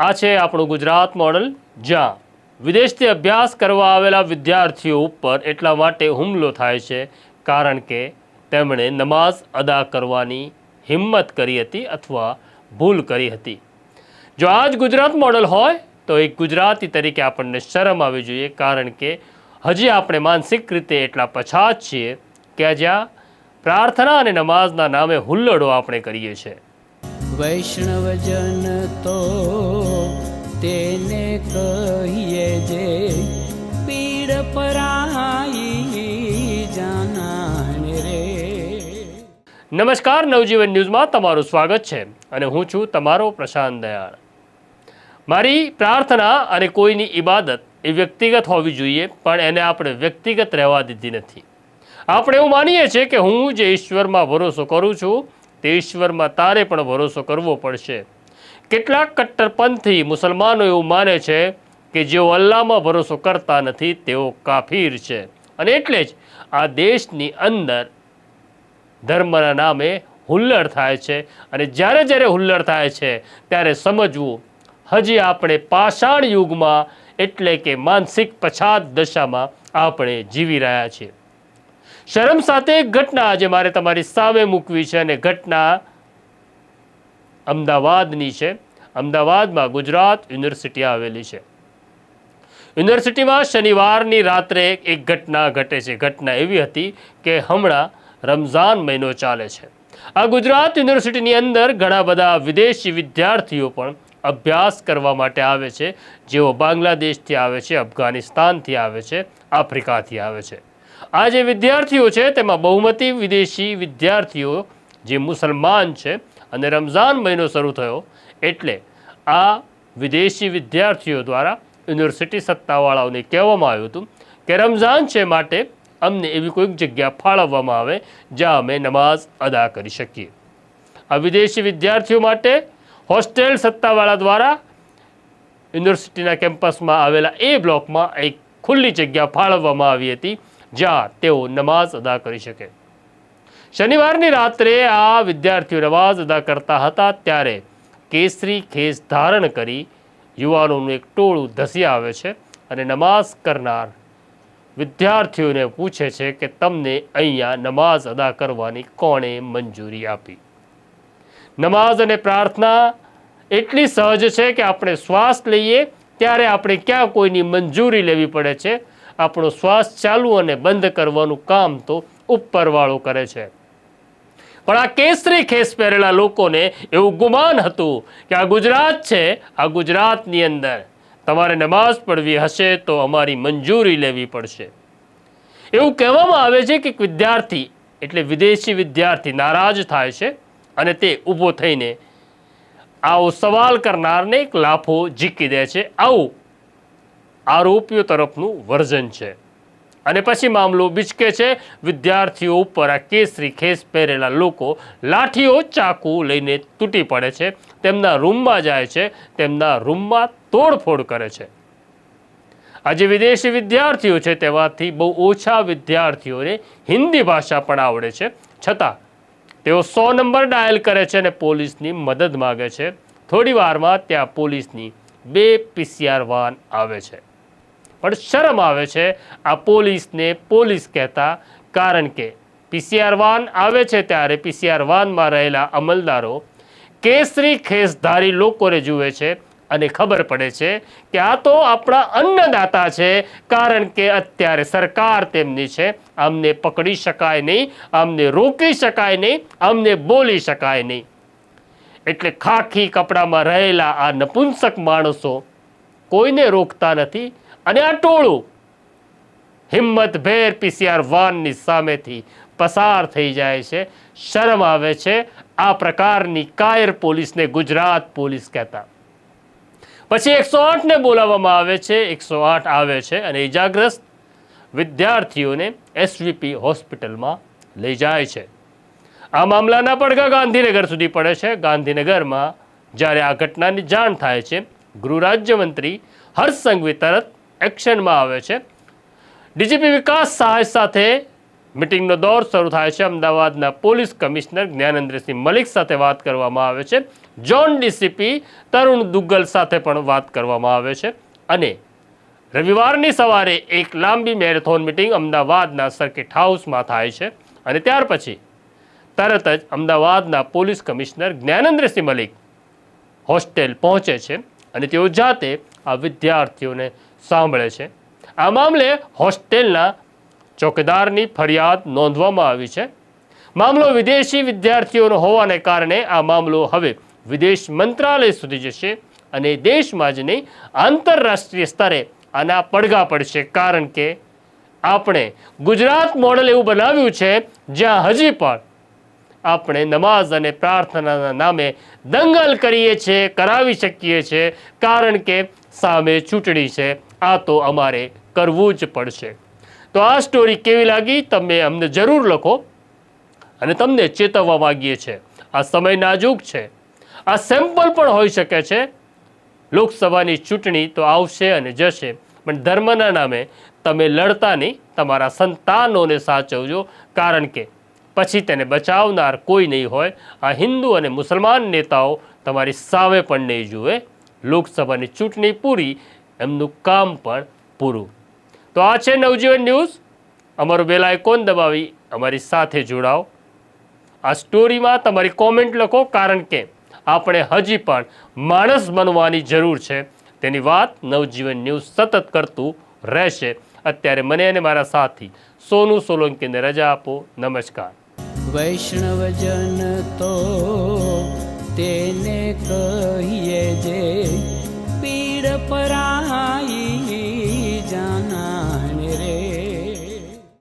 આ છે આપણું ગુજરાત મોડલ, જ્યાં વિદેશથી અભ્યાસ કરવા આવેલા વિદ્યાર્થીઓ ઉપર એટલા માટે હુમલો થાય છે કારણ કે તેમણે નમાઝ અદા કરવાની હિંમત કરી હતી અથવા ભૂલ કરી હતી. જો આ જ ગુજરાત મોડલ હોય તો એક ગુજરાતી તરીકે આપણને શરમ આવી જોઈએ, કારણ કે હજી આપણે માનસિક રીતે એટલા પછાત છીએ કે જ્યાં પ્રાર્થના અને નમાઝના નામે હુલ્લડો આપણે કરીએ છીએ. વૈષ્ણવજન તો તેને કહીએ જે પીડ પરાઈ જાનાને રે. નમસ્કાર, નવજીવન ન્યૂઝમાં તમારું સ્વાગત છે અને હું છું તમારો પ્રશાંત દયાળ. મારી પ્રાર્થના અને કોઈની ઇબાદત એ વ્યક્તિગત હોવી જોઈએ, પણ એને આપણે વ્યક્તિગત રહેવા દીધી નથી. આપણે એવું માનીએ છીએ કે હું જે ઈશ્વરમાં ભરોસો કરું છું તે ઈશ્વરમાં તારે પણ ભરોસો કરવો પડશે. કેટલાક કટ્ટરપંથી મુસલમાનો એવું માને છે કે જેઓ અલ્લાહમાં ભરોસો કરતા નથી તેઓ કાફીર છે, અને એટલે જ આ દેશની અંદર ધર્મના નામે હુલ્લડ થાય છે. અને જ્યારે જ્યારે હુલ્લડ થાય છે ત્યારે સમજવું હજી આપણે પાષાણ યુગમાં, એટલે કે માનસિક પછાત દશામાં આપણે જીવી રહ્યા છીએ. શરમ સાથે એક ઘટના આજે મારે તમારી સામે મૂકવી છે, અને ઘટના અમદાવાદની છે. અમદાવાદમાં ગુજરાત યુનિવર્સિટી આવેલી છે. યુનિવર્સિટીમાં શનિવારની રાત્રે એક ઘટના ઘટે છે. ઘટના એવી હતી કે હમણાં રમઝાન મહિનો ચાલે છે. આ ગુજરાત યુનિવર્સિટીની અંદર ઘણા બધા વિદેશી વિદ્યાર્થીઓ પણ અભ્યાસ કરવા માટે આવે છે, જેઓ બાંગ્લાદેશથી આવે છે, અફઘાનિસ્તાનથી આવે છે, આફ્રિકાથી આવે છે. આ જે વિદ્યાર્થીઓ છે તેમાં બહુમતી વિદેશી વિદ્યાર્થીઓ જે મુસલમાન છે, અને રમઝાન મહિનો શરૂ થયો એટલે આ વિદેશી વિદ્યાર્થીઓ દ્વારા યુનિવર્સિટી સત્તાવાળાઓને કહેવામાં આવ્યું હતું કે રમઝાન છે માટે અમને એવી કોઈક જગ્યા ફાળવવામાં આવે જ્યાં અમે નમાઝ અદા કરી શકીએ. આ વિદેશી વિદ્યાર્થીઓ માટે હોસ્ટેલ સત્તાવાળા દ્વારા યુનિવર્સિટીના કેમ્પસમાં આવેલા એ બ્લોકમાં એક ખુલ્લી જગ્યા ફાળવવામાં આવી હતી જ્યાં તેઓ નમાઝ અદા કરી શકે. શનિવારની રાત્રે આ વિદ્યાર્થીઓ નમાઝ અદા કરતા હતા ત્યારે કેસરી ખેસ ધારણ કરી યુવાનોનું એક ટોળું ધસી આવે છે અને નમાઝ કરનાર વિદ્યાર્થીઓને પૂછે છે કે તમને અહીંયા નમાઝ અદા કરવાની કોણે મંજૂરી આપી? નમાઝ અને પ્રાર્થના એટલી સહજ છે કે આપણે શ્વાસ લઈએ ત્યારે આપણે ક્યાં કોઈની મંજૂરી લેવી પડે છે. આપણો શ્વાસ ચાલુ અને બંધ કરવાનું કામ તો ઉપરવાળો કરે છે. પણ આ કેસરી ખેસ પહેરેલા લોકોને એવું ગુમાન હતું કે આ ગુજરાત છે, આ ગુજરાતની અંદર તમારે નમાઝ પડવી હશે તો અમારી મંજૂરી લેવી પડશે. એવું કહેવામાં આવે છે કે વિદ્યાર્થી એટલે વિદેશી વિદ્યાર્થી નારાજ થાય છે અને તે ઊભો થઈને આવો સવાલ કરનારને એક લાફો ઝીકી દે છે. આવું આરોપીઓ તરફનું વર્ઝન છે. અને પછી મામલો બિચકે છે. વિદ્યાર્થીઓ ઉપર આ કેસરી ખેસ પહેરેલા લોકો લાઠીઓ, ચાકુ લઈને તૂટી પડે છે, તેમના રૂમમાં જાય છે, તેમના રૂમમાં તોડફોડ કરે છે. આ જે વિદેશી વિદ્યાર્થીઓ છે તેમાંથી બહુ ઓછા વિદ્યાર્થીઓને હિન્દી ભાષા પણ આવડે છે, છતાં તેઓ 100 નંબર ડાયલ કરે છે અને પોલીસની મદદ માગે છે. થોડી વારમાં ત્યાં પોલીસની 2 PCR વાન આવે છે. પણ શરમ આવે છે આ પોલીસને પોલીસ કહેતા, કારણ કે PCR વાન આવે છે ત્યારે PCR વાનમાં રહેલા અમલદારો કેસરી ખેસધારી લોકોને જુએ છે અને ખબર પડે છે કે આ તો આપણા અન્નદાતા છે, કારણ કે અત્યારે સરકાર તેમની છે. આમને પકડી શકાય નહીં, આમને રોકી શકાય નહીં, આમને બોલી શકાય નહીં. એટલે ખાખી કપડામાં રહેલા આ નપુંસક માણસો કોઈને રોકતા નથી અને આ ટોળું હિંમતભેર PCR વાનની સામેથી પસાર થઈ જાય છે. શરમ આવે છે આ પ્રકારની કાયર પોલીસને ગુજરાત પોલીસ કહેતા. પછી 108ને બોલાવવામાં આવે છે. 108 આવે છે અને ઇજાગ્રસ્ત વિદ્યાર્થીઓને SVP હોસ્પિટલમાં લઈ જાય છે. આ મામલાના પડઘા ગાંધીનગર સુધી પડે છે. ગાંધીનગરમાં જ્યારે આ ઘટનાની જાણ થાય છે, ગૃહ રાજ્યમંત્રી હર્ષ સંઘવી તરત એક્શનમાં આવે છે. ડીજીપી વિકાસ સહાય સાથે મિટિંગનો દોર શરૂ થાય છે. અમદાવાદના પોલીસ કમિશનર જ્ઞાનેન્દ્રસિંહ મલિક સાથે વાત કરવામાં આવે છે. ઝોન ડીસીપી તરુણ દુગ્ગલ સાથે પણ વાત કરવામાં આવે છે. અને રવિવારની સવારે એક લાંબી મેરેથોન મિટિંગ અમદાવાદના સર્કિટ હાઉસમાં થાય છે. અને ત્યાર પછી તરત જ અમદાવાદના police commissioner Gyanendrasinh Malik hostel પહોંચે છે અને તેઓ જાતે આ વિદ્યાર્થીઓને સાંભળે છે. આ મામલે હોસ્ટેલના ચોકીદારની ફરિયાદ નોંધવામાં આવી છે. મામલો વિદેશી વિદ્યાર્થીઓનો હોવાને કારણે આ મામલો હવે વિદેશ મંત્રાલય સુધી જશે અને દેશમાં જ નહીં આંતરરાષ્ટ્રીય સ્તરે આના પડઘા પડશે. કારણ કે આપણે ગુજરાત મોડલ એવું બનાવ્યું છે જ્યાં હજી પણ આપણે નમાઝ અને પ્રાર્થનાના નામે દંગલ કરીએ છીએ, કરાવી શકીએ છીએ, કારણ કે સામે ચૂંટણી છે. આ તો અમારે કરવું જ પડશે. તો આ સ્ટોરી કેવી લાગી તમે અમને જરૂર લખો. અને તમને ચેતવવા માંગીએ છીએ, આ સમય નાજુક છે, આ સેમ્પલ પણ હોઈ શકે છે. લોકસભાની ચૂંટણી તો આવશે અને જશે, પણ ધર્મના નામે તમે લડતા નહીં, તમારા સંતાનોને સાચવજો, કારણ કે પછી તેને બચાવનાર કોઈ નહીં હોય. આ હિન્દુ અને મુસલમાન નેતાઓ તમારી સામે પણ નહીં જુએ. લોકસભાની ચૂંટણી પૂરી, એમનું કામ પણ પૂરું. તો આ છે નવજીવન ન્યૂઝ. અમારું બેલ આઇકોન દબાવી અમારી સાથે જોડાઓ. આ સ્ટોરીમાં તમારી કોમેન્ટ લખો, કારણ કે આપણે હજી પણ માણસ બનવાની જરૂર છે. તેની વાત નવજીવન ન્યૂઝ સતત કરતું રહેશે. અત્યારે મને અને મારા સાથી સોનુ સોલંકીને રજા આપો. નમસ્કાર. વૈષ્ણવજન તો તેને કહીએ જે પીડ પરાઈ જાના.